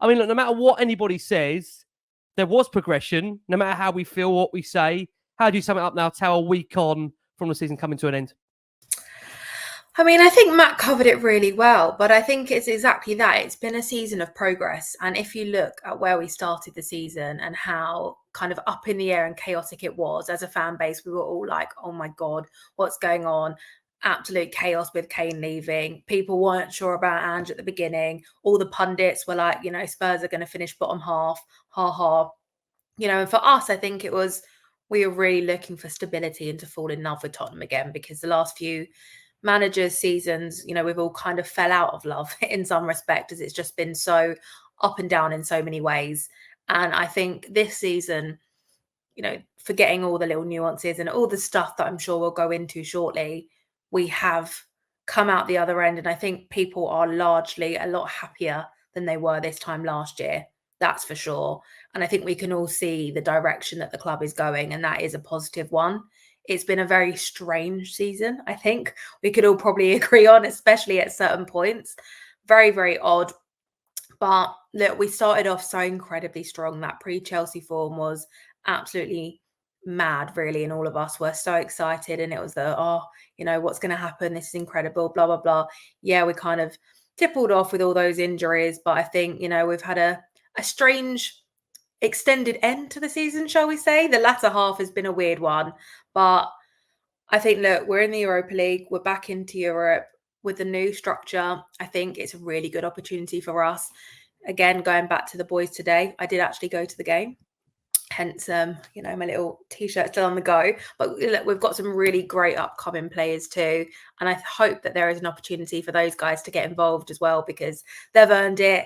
I mean, look, no matter what anybody says, there was progression, no matter how we feel, what we say. How do you sum it up now, Tao, a week on from the season coming to an end? I mean, I think Matt covered it really well, but I think it's exactly that. It's been a season of progress. And if you look at where we started the season and how kind of up in the air and chaotic it was as a fan base, we were all like, oh my God, what's going on? Absolute chaos with Kane leaving. People weren't sure about Ange at the beginning. All the pundits were like, Spurs are going to finish bottom half, ha ha. And for us, I think we were really looking for stability and to fall in love with Tottenham again, because the last few managers' seasons, we've all kind of fell out of love in some respect, as it's just been so up and down in so many ways. And I think this season, forgetting all the little nuances and all the stuff that I'm sure we'll go into shortly, we have come out the other end. And I think people are largely a lot happier than they were this time last year. That's for sure. And I think we can all see the direction that the club is going, and that is a positive one. It's been a very strange season, I think we could all probably agree on, especially at certain points. Very, very odd. But look, we started off so incredibly strong. That pre-Chelsea form was absolutely mad, really, and all of us were so excited. And it was what's going to happen? This is incredible, blah, blah, blah. Yeah, we kind of tippled off with all those injuries. But I think, we've had a strange extended end to the season, shall we say. The latter half has been a weird one. But I think, look, we're in the Europa League. We're back into Europe with the new structure. I think it's a really good opportunity for us. Again, going back to the boys today, I did actually go to the game. Hence, my little T-shirt still on the go. But look, we've got some really great upcoming players too. And I hope that there is an opportunity for those guys to get involved as well, because they've earned it.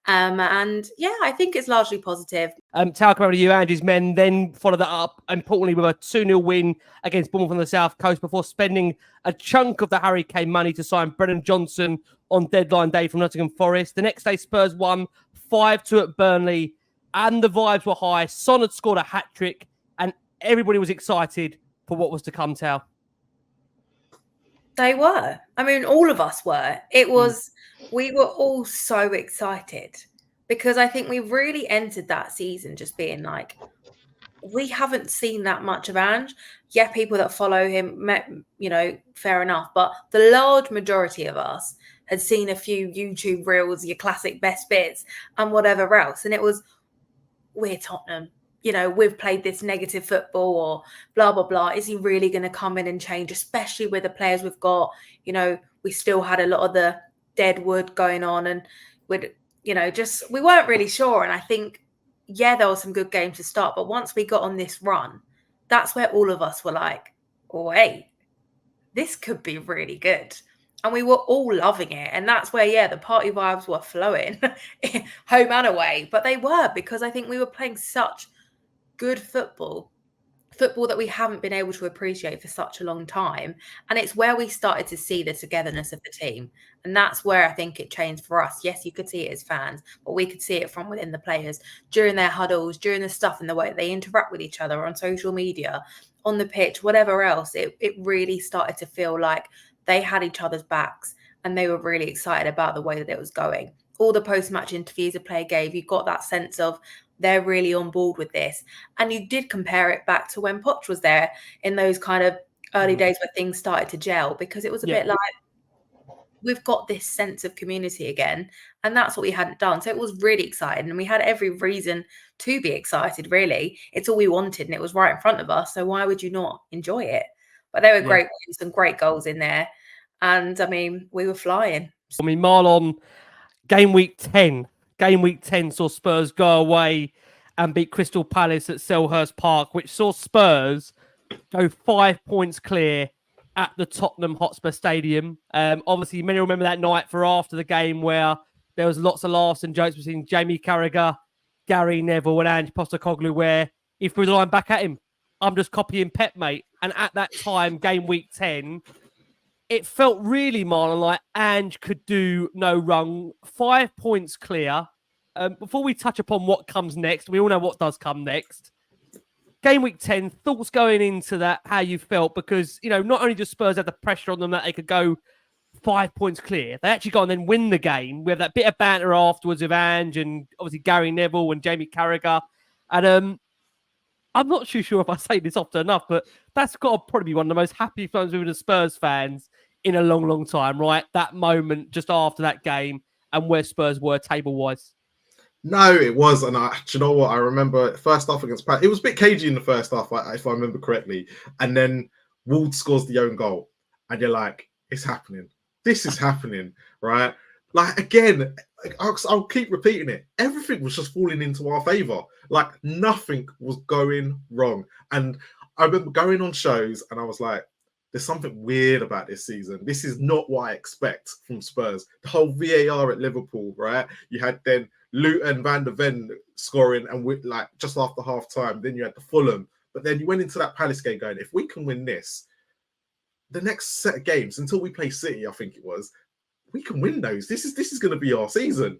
And yeah, I think it's largely positive. Tao, over to you. Ange's men then followed that up, importantly, with a 2-0 win against Bournemouth on the South Coast before spending a chunk of the Harry Kane money to sign Brennan Johnson on deadline day from Nottingham Forest. The next day, Spurs won 5-2 at Burnley, and the vibes were high. Son had scored a hat-trick, and everybody was excited for what was to come, Tao. They were. I mean, all of us were. We were all so excited, because I think we really entered that season just being like, we haven't seen that much of Ange. Yeah, people that follow him, fair enough. But the large majority of us had seen a few YouTube reels, your classic best bits and whatever else. And it was, we're Tottenham. We've played this negative football or blah, blah, blah. Is he really going to come in and change, especially with the players we've got? We still had a lot of the dead wood going on, and we weren't really sure. And I think, yeah, there were some good games to start. But once we got on this run, that's where all of us were like, wait, this could be really good. And we were all loving it. And that's where, yeah, the party vibes were flowing home and away. But they were, because I think we were playing such good football that we haven't been able to appreciate for such a long time. And it's where we started to see the togetherness of the team. And that's where I think it changed for us. Yes, you could see it as fans, but we could see it from within the players during their huddles, during the stuff and the way they interact with each other on social media, on the pitch, whatever else. It really started to feel like they had each other's backs, and they were really excited about the way that it was going. All the post-match interviews a player gave, you got that sense of they're really on board with this. And you did compare it back to when Poch was there in those kind of early days where things started to gel, because it was a bit like, we've got this sense of community again. And that's what we hadn't done. So it was really exciting. And we had every reason to be excited, really. It's all we wanted, and it was right in front of us. So why would you not enjoy it? But they were great wins, some great goals in there. And I mean, we were flying. I mean, Marlon, game week 10 saw Spurs go away and beat Crystal Palace at Selhurst Park, which saw Spurs go 5 points clear at the Tottenham Hotspur Stadium. Obviously, many remember that night for after the game, where there was lots of laughs and jokes between Jamie Carragher, Gary Neville and Ange Postecoglou, where he threw the line back at him. I'm just copying Pep, mate. And at that time, game week 10, it felt really, Marlon, like Ange could do no wrong. 5 points clear. Before we touch upon what comes next, we all know what does come next. Game week 10, thoughts going into that, how you felt, because, not only just Spurs had the pressure on them that they could go 5 points clear. They actually go and then win the game. We have that bit of banter afterwards with Ange and obviously Gary Neville and Jamie Carragher. And I'm not too sure if I say this often enough, but that's got to probably be one of the most happy times with the Spurs fans in a long, long time, right? That moment just after that game and where Spurs were table-wise. No, it was. And do you know what? I remember first half against Pat. It was a bit cagey in the first half, if I remember correctly. And then Ward scores the own goal. And you're like, it's happening. This is happening, right? Like, again, I'll keep repeating it. Everything was just falling into our favour. Like, nothing was going wrong. And I remember going on shows and I was like, there's something weird about this season. This is not what I expect from Spurs. The whole VAR at Liverpool, right? You had then Luton, Van der Ven scoring and like just after half time. Then you had the Fulham. But then you went into that Palace game going, if we can win this, the next set of games until we play City, I think it was, we can win those. This is going to be our season,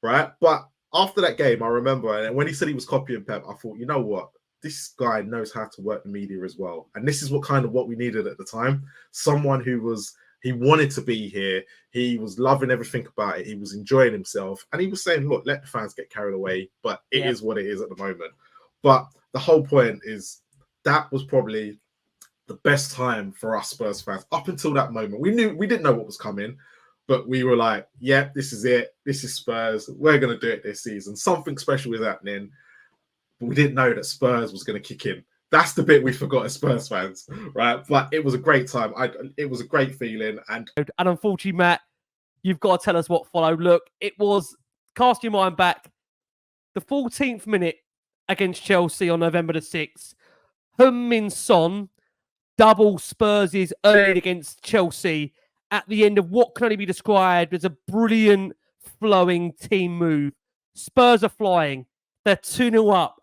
right? But after that game, I remember, and when he said he was copying Pep, I thought, you know what? This guy knows how to work the media as well. And this is what we needed at the time. Someone he wanted to be here. He was loving everything about it. He was enjoying himself. And he was saying, look, let the fans get carried away, but it is what it is at the moment. But the whole point is that was probably the best time for us Spurs fans up until that moment. We didn't know what was coming, but we were like, yeah, this is it. This is Spurs. We're going to do it this season. Something special is happening. But we didn't know that Spurs was going to kick in. That's the bit we forgot as Spurs fans, right? But it was a great time. It was a great feeling. And unfortunately, Matt, you've got to tell us what followed. Look, it was, cast your mind back, the 14th minute against Chelsea on November the 6th. Heung-min Son double Spurs' early against Chelsea at the end of what can only be described as a brilliant flowing team move. Spurs are flying. They're 2-0 up.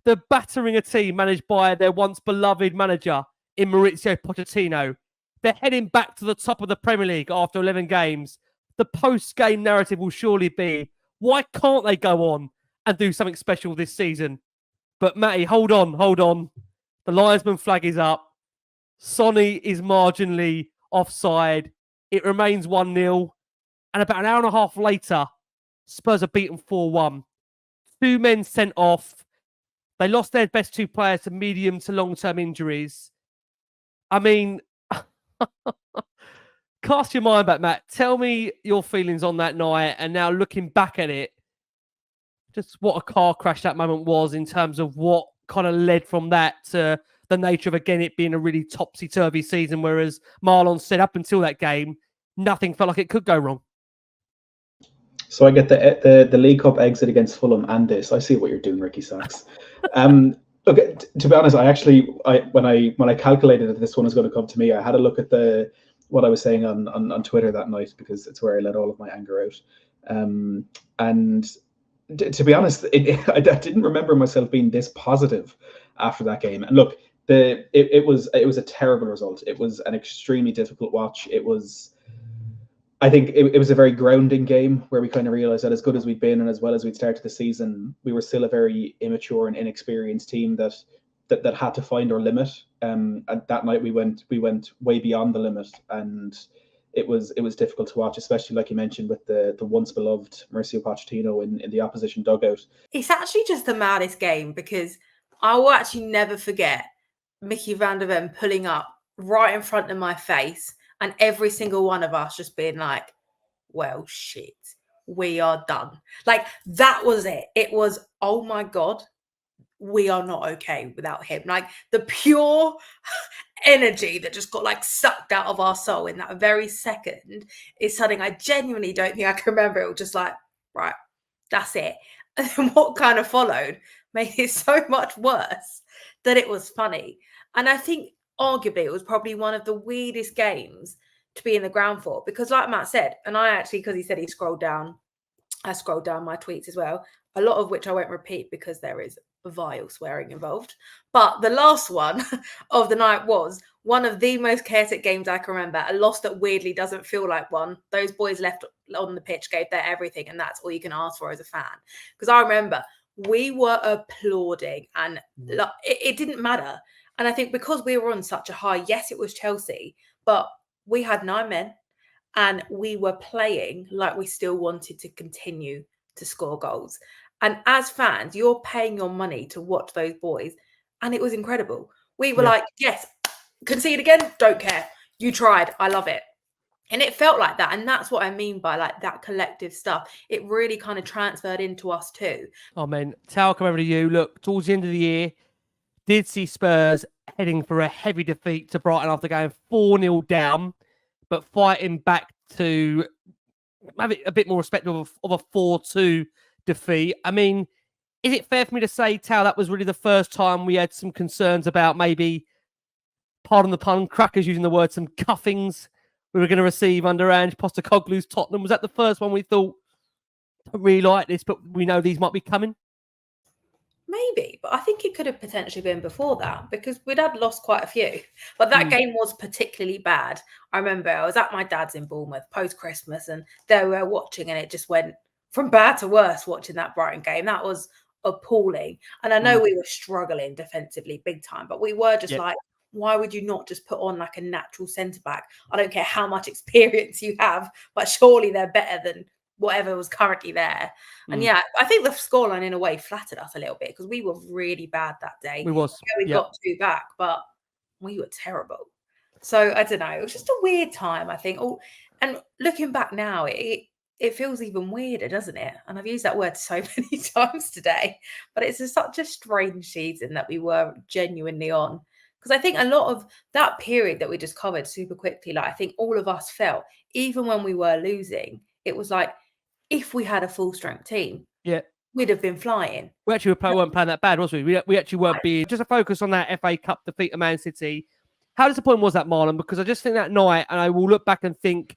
They're battering a team managed by their once beloved manager in Maurizio Pochettino. They're heading back to the top of the Premier League after 11 games. The post-game narrative will surely be, why can't they go on and do something special this season? But Matty, hold on. The linesman flag is up. Sonny is marginally offside. It remains 1-0. And about an hour and a half later, Spurs are beaten 4-1. 2 men sent off. They lost their best 2 players to medium to long-term injuries. I mean, cast your mind back, Matt. Tell me your feelings on that night. And now looking back at it, just what a car crash that moment was in terms of what kind of led from that to the nature of, again, it being a really topsy-turvy season. Whereas Marlon said up until that game, nothing felt like it could go wrong. So I get the League Cup exit against Fulham and this. I see what you're doing, Ricky Sachs. Look, to be honest, when I calculated that this one was going to come to me, I had a look at what I was saying on Twitter that night, because it's where I let all of my anger out. And to be honest, I didn't remember myself being this positive after that game. And look, it was a terrible result. It was an extremely difficult watch. I think it was a very grounding game where we kind of realized that as good as we'd been and as well as we'd started the season, we were still a very immature and inexperienced team that had to find our limit. And that night we went way beyond the limit, and it was difficult to watch, especially like you mentioned with the once beloved Mauricio Pochettino in the opposition dugout. It's actually just the maddest game, because I will actually never forget Mickey van der Ven pulling up right in front of my face, and every single one of us just being like, well, shit, we are done. Like, that was it. It was, oh my God, we are not okay without him. Like, the pure energy that just got like sucked out of our soul in that very second is something I genuinely don't think I can remember. It was just like, right, that's it. And then what kind of followed made it so much worse that it was funny. And I think arguably it was probably one of the weirdest games to be in the ground for, because like Matt said, and I actually, because he said he scrolled down, I scrolled down my tweets as well, a lot of which I won't repeat because there is vile swearing involved. But the last one of the night was one of the most chaotic games I can remember, a loss that weirdly doesn't feel like one. Those boys left on the pitch, gave their everything, and that's all you can ask for as a fan. Because I remember we were applauding, and it didn't matter. And I think because we were on such a high, yes, it was Chelsea, but we had 9 men. and we were playing like we still wanted to continue to score goals. And as fans, you're paying your money to watch those boys, and it was incredible. We were like, yes, concede again, don't care. You tried, I love it. And it felt like that. And that's what I mean by like that collective stuff. It really kind of transferred into us too. Oh, man. Tal, come over to you. Look, towards the end of the year, did see Spurs heading for a heavy defeat to Brighton after going 4-0 down, but fighting back to have it a bit more respectful of a 4-2 defeat. I mean, is it fair for me to say, Tal, that was really the first time we had some concerns about maybe, pardon the pun, crackers using the word, some cuffings we were going to receive under Ange Postecoglou's Tottenham? Was that the first one we thought, don't really like this, but we know these might be coming? Maybe, but I think it could have potentially been before that because we'd had lost quite a few. But that game was particularly bad. I remember I was at my dad's in Bournemouth post-Christmas and they were watching and it just went from bad to worse watching that Brighton game. That was appalling. And I know we were struggling defensively big time, but we were just like, why would you not just put on like a natural centre-back? I don't care how much experience you have, but surely they're better than whatever was currently there. And yeah, I think the scoreline in a way flattered us a little bit because we were really bad that day. We got 2 back, but we were terrible. So I don't know. It was just a weird time, I think. Oh, and looking back now, it feels even weirder, doesn't it? And I've used that word so many times today, but it's such a strange season that we were genuinely on. Because I think a lot of that period that we just covered super quickly, like I think all of us felt, even when we were losing, it was like, if we had a full strength team, we'd have been flying. We actually weren't playing that bad, was we? We actually weren't being. Just a focus on that FA Cup defeat of Man City. How disappointing was that, Marlon? Because I just think that night, and I will look back and think,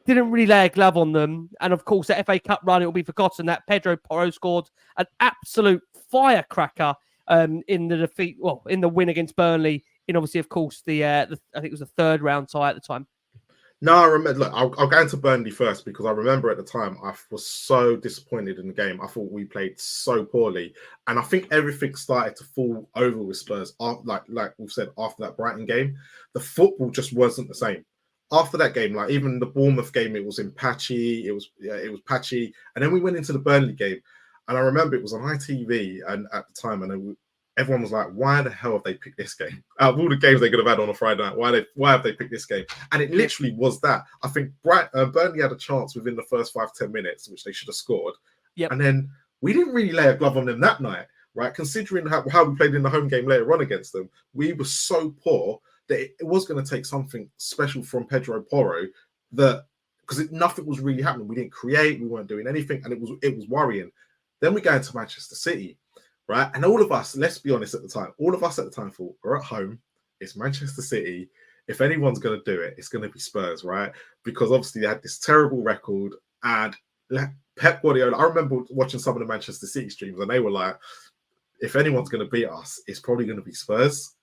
didn't really lay a glove on them. And of course, the FA Cup run, it will be forgotten that Pedro Porro scored an absolute firecracker in the defeat, well, in the win against Burnley. In obviously, of course, the I think it was the 3rd round tie at the time. No, I remember. Look, I'll go into Burnley first because I remember at the time I was so disappointed in the game. I thought we played so poorly, and I think everything started to fall over with Spurs. Like we've said, after that Brighton game, the football just wasn't the same. After that game, like even the Bournemouth game, it was patchy. It was patchy, and then we went into the Burnley game, and I remember it was on ITV, and at the time, and everyone was like, why the hell have they picked this game? Out of all the games they could have had on a Friday night, why have they picked this game? And it literally was that. I think Burnley had a chance within the first 5-10 minutes, which they should have scored. And then we didn't really lay a glove on them that night, right? Considering how we played in the home game later on against them, we were so poor that it was going to take something special from Pedro Porro because nothing was really happening. We didn't create, we weren't doing anything, and it was worrying. Then we go into Manchester City. Right. And all of us, let's be honest at the time, thought we're at home. It's Manchester City. If anyone's going to do it, it's going to be Spurs, right? Because obviously they had this terrible record. And Pep Guardiola, I remember watching some of the Manchester City streams and they were like, if anyone's going to beat us, it's probably going to be Spurs.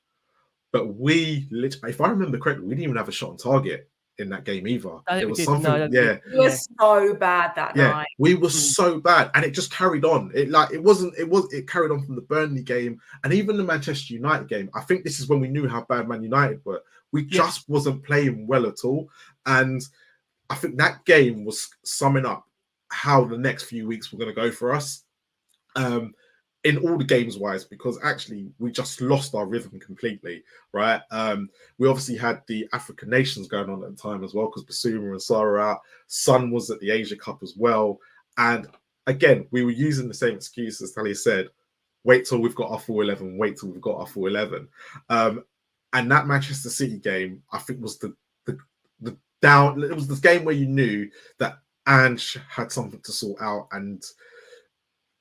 But we literally, if I remember correctly, we didn't even have a shot on target in that game either. It was something, It was so bad that night. We were so bad, and it just carried on. It carried on from the Burnley game and even the Manchester United game. I think this is when we knew how bad Man United were. We just wasn't playing well at all, and I think that game was summing up how the next few weeks were going to go for us. In all the games wise, because actually we just lost our rhythm completely, right? We obviously had the African nations going on at the time as well, because Basuma and Sarah out. Son was at the Asia Cup as well. And again, we were using the same excuse as Talia said, wait till we've got our full 11, wait till we've got our full 11. And that Manchester City game, I think was the down, it was the game where you knew that Ange had something to sort out. And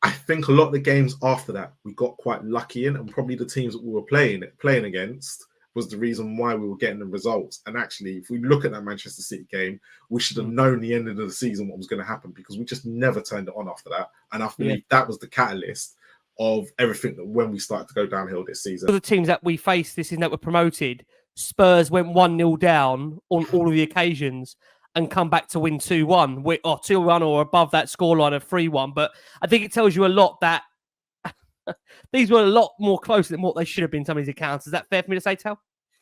I think a lot of the games after that we got quite lucky in, and probably the teams that we were playing against was the reason why we were getting the results. And actually, if we look at that Manchester City game, we should have known the end of the season what was going to happen, because we just never turned it on after that. And I believe that was the catalyst of everything that when we started to go downhill this season. For the teams that we faced this season that were promoted, Spurs went 1-0 down on all of the occasions and come back to win 2-1, or 2-1 or above that scoreline of 3-1. But I think it tells you a lot that these were a lot more close than what they should have been, some of these accounts. Is that fair for me to say, Tal?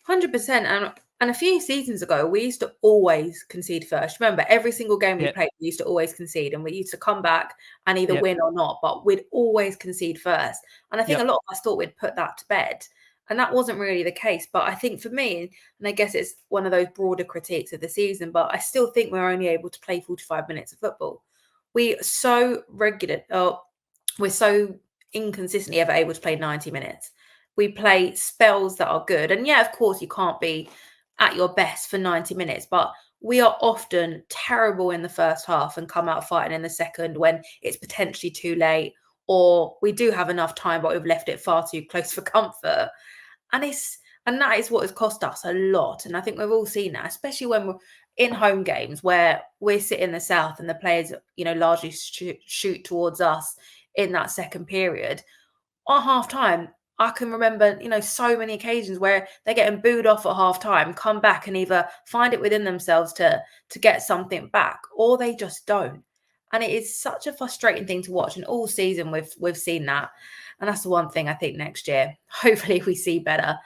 100%. And a few seasons ago, we used to always concede first. Remember, every single game we Yep. played, we used to always concede, and we used to come back and either Yep. win or not, but we'd always concede first. And I think Yep. a lot of us thought we'd put that to bed. And that wasn't really the case. But I think for me, and I guess it's one of those broader critiques of the season, but I still think we're only able to play 45 minutes of football. We're so inconsistently ever able to play 90 minutes. We play spells that are good. And yeah, of course, you can't be at your best for 90 minutes, but we are often terrible in the first half and come out fighting in the second when it's potentially too late, or we do have enough time, but we've left it far too close for comfort. And that is what has cost us a lot. And I think we've all seen that, especially when we're in home games where we're sitting in the south and the players, largely shoot towards us in that second period. At half time, I can remember, so many occasions where they're getting booed off at half time, come back and either find it within themselves to get something back, or they just don't. And it is such a frustrating thing to watch. And all season we've seen that. And that's the one thing I think next year, hopefully we see better.